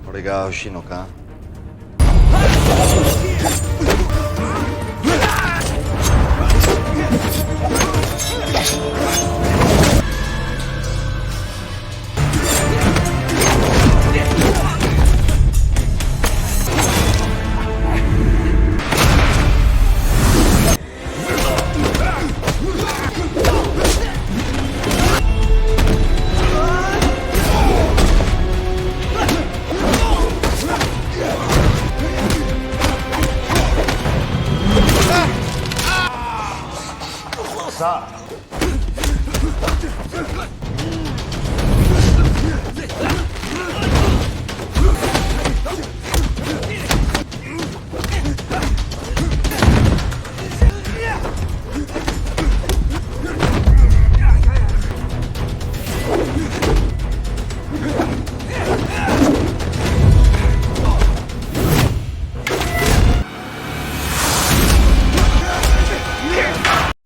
これが欲しいのか？さあ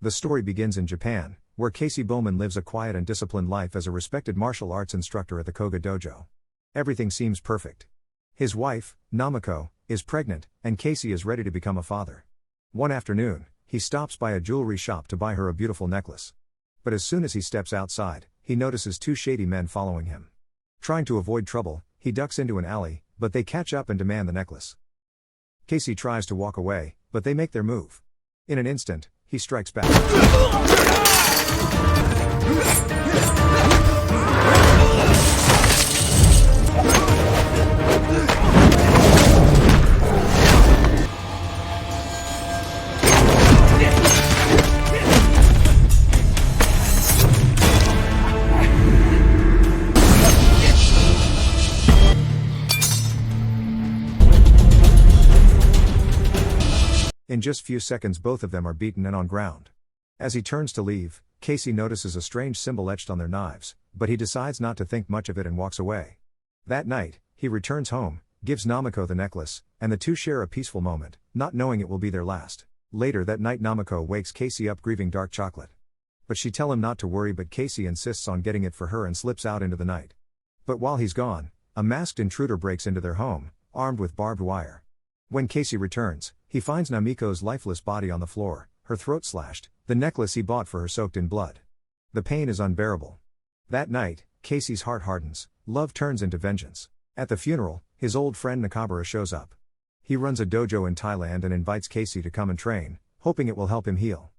The story begins in Japan, where Casey Bowman lives a quiet and disciplined life as a respected martial arts instructor at the Koga Dojo. Everything seems perfect. His wife, Namiko, is pregnant, and Casey is ready to become a father. One afternoon, he stops by a jewelry shop to buy her a beautiful necklace. But as soon as he steps outside, he notices two shady men following him. Trying to avoid trouble, he ducks into an alley, but they catch up and demand the necklace. Casey tries to walk away, but they make their move. In an instant, he strikes back. In just few seconds both of them are beaten and on ground. As he turns to leave, Casey notices a strange symbol etched on their knives, but he decides not to think much of it and walks away. That night, he returns home, gives Namiko the necklace, and the two share a peaceful moment, not knowing it will be their last. Later that night Namiko wakes Casey up grieving dark chocolate. But she tells him not to worry, but Casey insists on getting it for her and slips out into the night. But while he's gone, a masked intruder breaks into their home, armed with barbed wire. When Casey returns, he finds Namiko's lifeless body on the floor, her throat slashed, the necklace he bought for her soaked in blood. The pain is unbearable. That night, Casey's heart hardens, love turns into vengeance. At the funeral, his old friend Nakabara shows up. He runs a dojo in Thailand and invites Casey to come and train, hoping it will help him heal.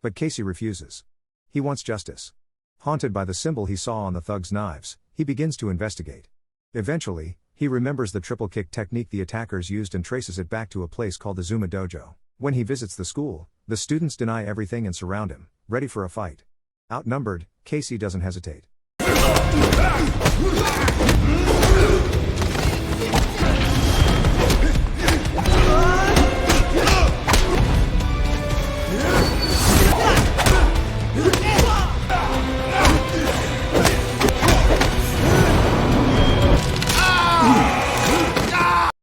But Casey refuses. He wants justice. Haunted by the symbol he saw on the thugs' knives, he begins to investigate. Eventually, he remembers the triple kick technique the attackers used and traces it back to a place called the Zuma Dojo. When he visits the school, the students deny everything and surround him, ready for a fight. Outnumbered, Casey doesn't hesitate.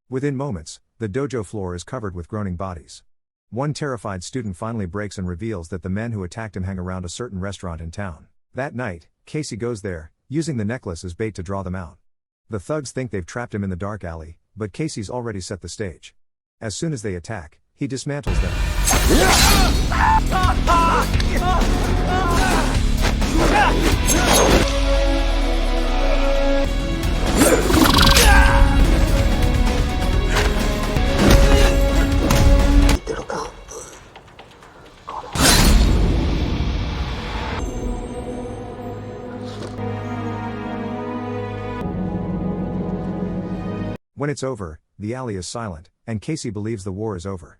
Within moments, the dojo floor is covered with groaning bodies. One terrified student finally breaks and reveals that the men who attacked him hang around a certain restaurant in town. That night, Casey goes there, using the necklace as bait to draw them out. The thugs think they've trapped him in the dark alley, but Casey's already set the stage. As soon as they attack, he dismantles them. When it's over, the alley is silent, and Casey believes the war is over.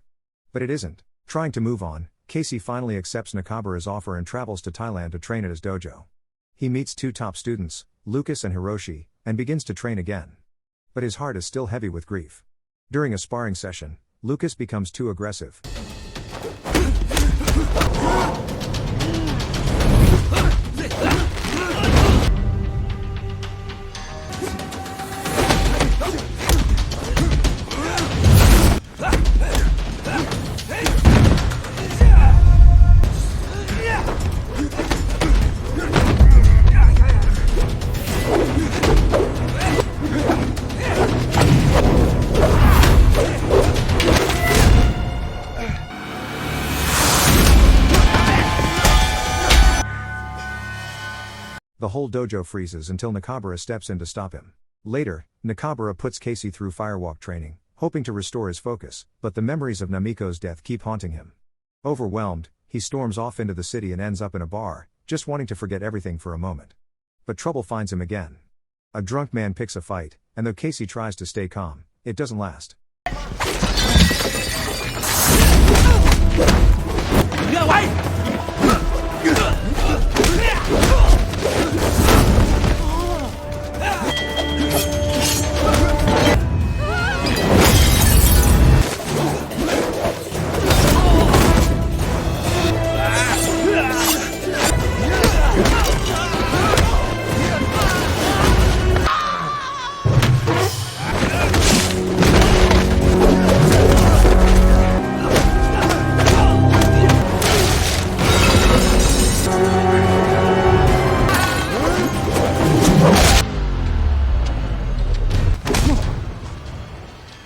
But it isn't. Trying to move on, Casey finally accepts Nakabara's offer and travels to Thailand to train at his dojo. He meets two top students, Lucas and Hiroshi, and begins to train again. But his heart is still heavy with grief. During a sparring session, Lucas becomes too aggressive. whole dojo freezes until Nakabara steps in to stop him. Later, Nakabara puts Casey through firewalk training, hoping to restore his focus, but the memories of Namiko's death keep haunting him. Overwhelmed, he storms off into the city and ends up in a bar, just wanting to forget everything for a moment. But trouble finds him again. A drunk man picks a fight, and though Casey tries to stay calm, it doesn't last.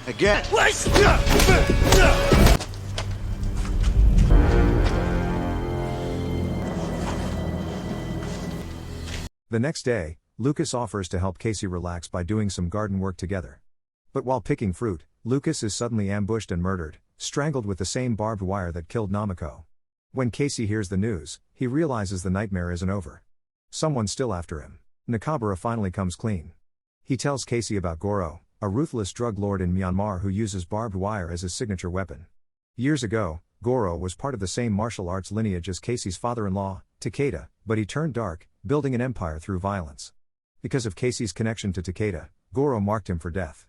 Again. The next day, Lucas offers to help Casey relax by doing some garden work together. But while picking fruit, Lucas is suddenly ambushed and murdered, strangled with the same barbed wire that killed Namiko. When Casey hears the news, he realizes the nightmare isn't over. Someone's still after him. Nakabara finally comes clean. He tells Casey about Goro, a ruthless drug lord in Myanmar who uses barbed wire as his signature weapon. Years ago, Goro was part of the same martial arts lineage as Casey's father-in-law, Takeda, but he turned dark, building an empire through violence. Because of Casey's connection to Takeda, Goro marked him for death.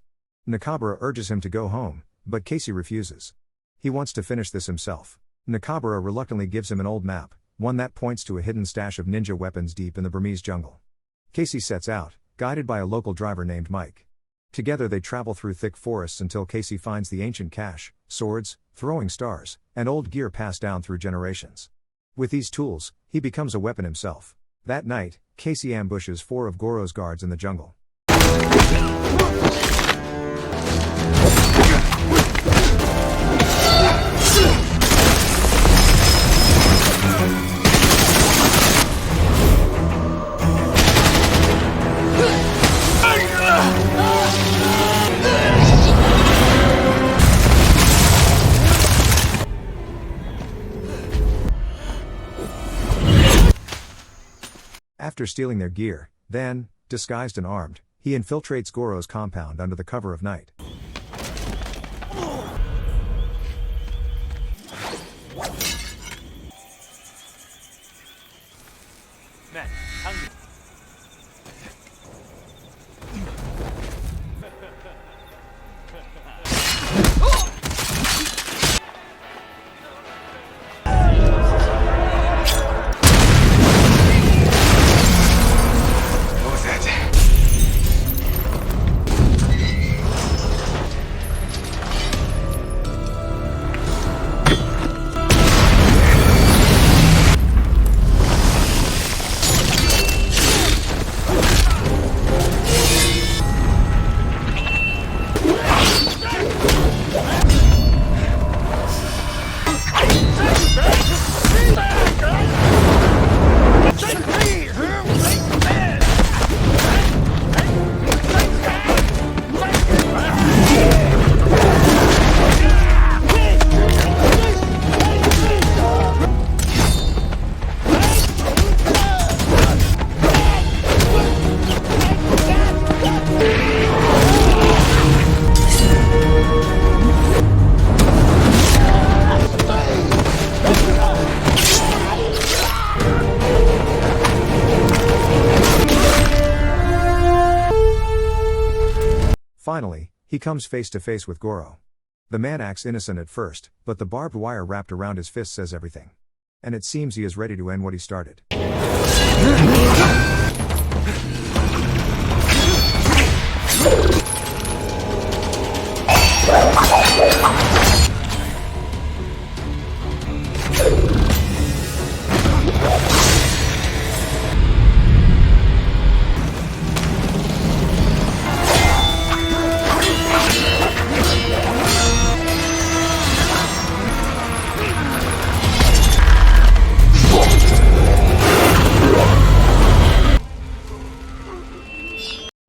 Nakabara urges him to go home, but Casey refuses. He wants to finish this himself. Nakabara reluctantly gives him an old map, one that points to a hidden stash of ninja weapons deep in the Burmese jungle. Casey sets out, guided by a local driver named Mike. Together they travel through thick forests until Casey finds the ancient cache, swords, throwing stars, and old gear passed down through generations. With these tools, he becomes a weapon himself. That night, Casey ambushes 4 of Goro's guards in the jungle. After stealing their gear, then, disguised and armed, he infiltrates Goro's compound under the cover of night. Finally, he comes face to face with Goro. The man acts innocent at first, but the barbed wire wrapped around his fist says everything. And it seems he is ready to end what he started.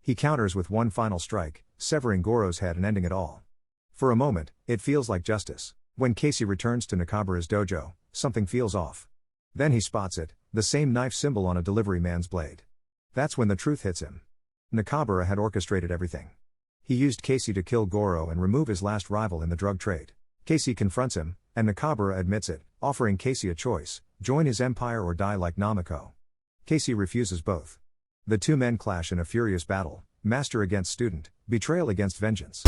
He counters with one final strike, severing Goro's head and ending it all. For a moment, it feels like justice. When Casey returns to Nakabara's dojo, something feels off. Then he spots it, the same knife symbol on a delivery man's blade. That's when the truth hits him. Nakabara had orchestrated everything. He used Casey to kill Goro and remove his last rival in the drug trade. Casey confronts him, and Nakabara admits it, offering Casey a choice: join his empire or die like Namiko. Casey refuses both. The two men clash in a furious battle, master against student, betrayal against vengeance.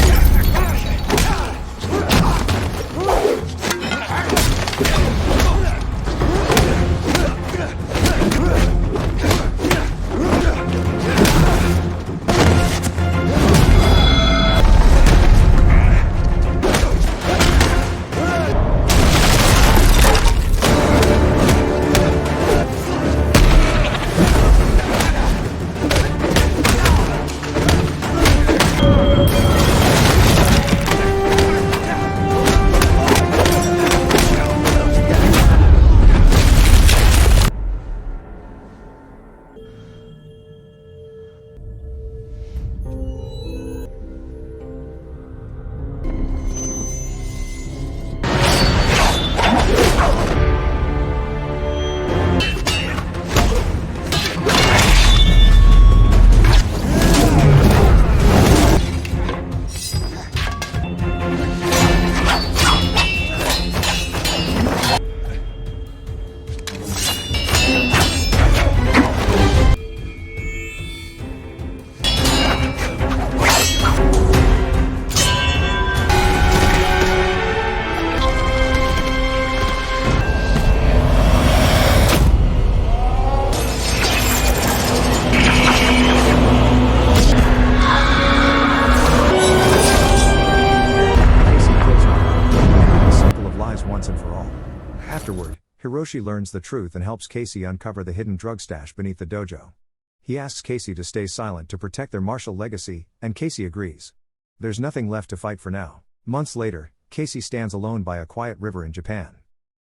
Afterward, Hiroshi learns the truth and helps Casey uncover the hidden drug stash beneath the dojo. He asks Casey to stay silent to protect their martial legacy, and Casey agrees. There's nothing left to fight for now. Months later, Casey stands alone by a quiet river in Japan.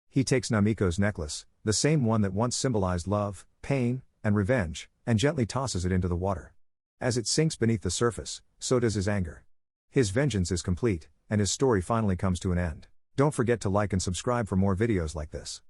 He takes Namiko's necklace, the same one that once symbolized love, pain, and revenge, and gently tosses it into the water. As it sinks beneath the surface, so does his anger. His vengeance is complete, and his story finally comes to an end. Don't forget to like and subscribe for more videos like this.